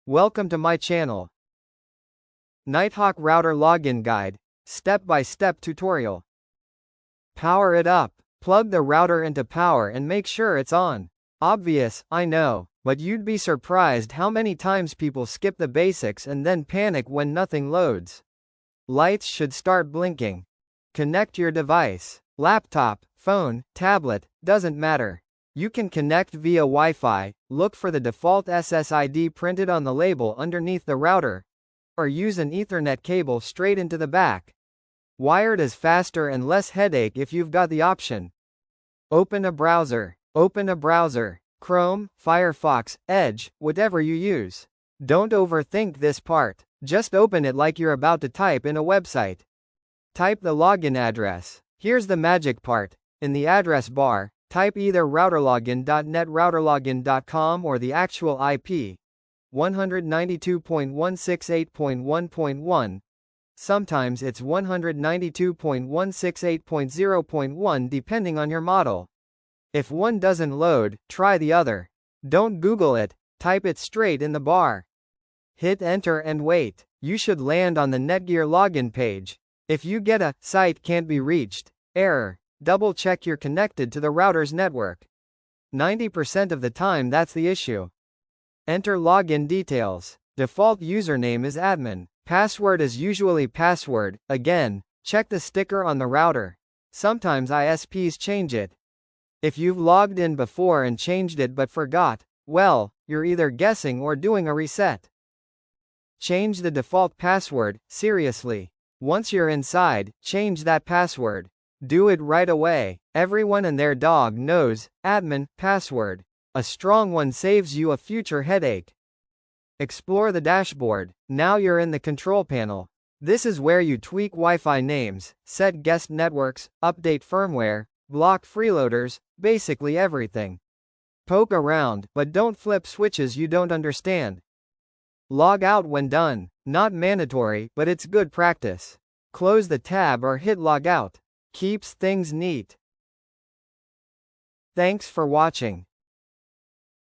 Welcome to my channel. Nighthawk Router Login Guide. Step-by-step tutorial. Power it up. Plug the router into power and make sure it's on. Obvious, I know, but you'd be surprised how many times people skip the basics and then panic when nothing loads. Lights should start blinking. Connect your device. Laptop, phone, tablet, doesn't matter. You can connect via Wi-Fi, look for the default SSID printed on the label underneath the router, or use an Ethernet cable straight into the back. Wired is faster and less headache if you've got the option. Open a browser. Open a browser. Chrome, Firefox, Edge, whatever you use. Don't overthink this part. Just open it like you're about to type in a website. Type the login address. Here's the magic part. In the address bar, type either routerlogin.net, routerlogin.com, or the actual IP, 192.168.1.1. Sometimes it's 192.168.0.1 depending on your model. If one doesn't load, try the other. Don't Google it, type it straight in the bar. Hit enter and wait. You should land on the Netgear login page. If you get a "site can't be reached" error, double check you're connected to the router's network. 90% of the time that's the issue. Enter login details. Default username is admin. Password is usually password. Again, check the sticker on the router. Sometimes ISPs change it. If you've logged in before and changed it but forgot, well, you're either guessing or doing a reset. Change the default password, seriously. Once you're inside, change that password. Do it right away. Everyone and their dog knows admin password. A strong one saves you a future headache. Explore the dashboard. Now you're in the control panel. This is where you tweak Wi-Fi names, set guest networks, update firmware, block freeloaders, basically everything. Poke around, but don't flip switches you don't understand. Log out when done. Not mandatory, but it's good practice. Close the tab or hit log out. Keeps things neat. Thanks for watching.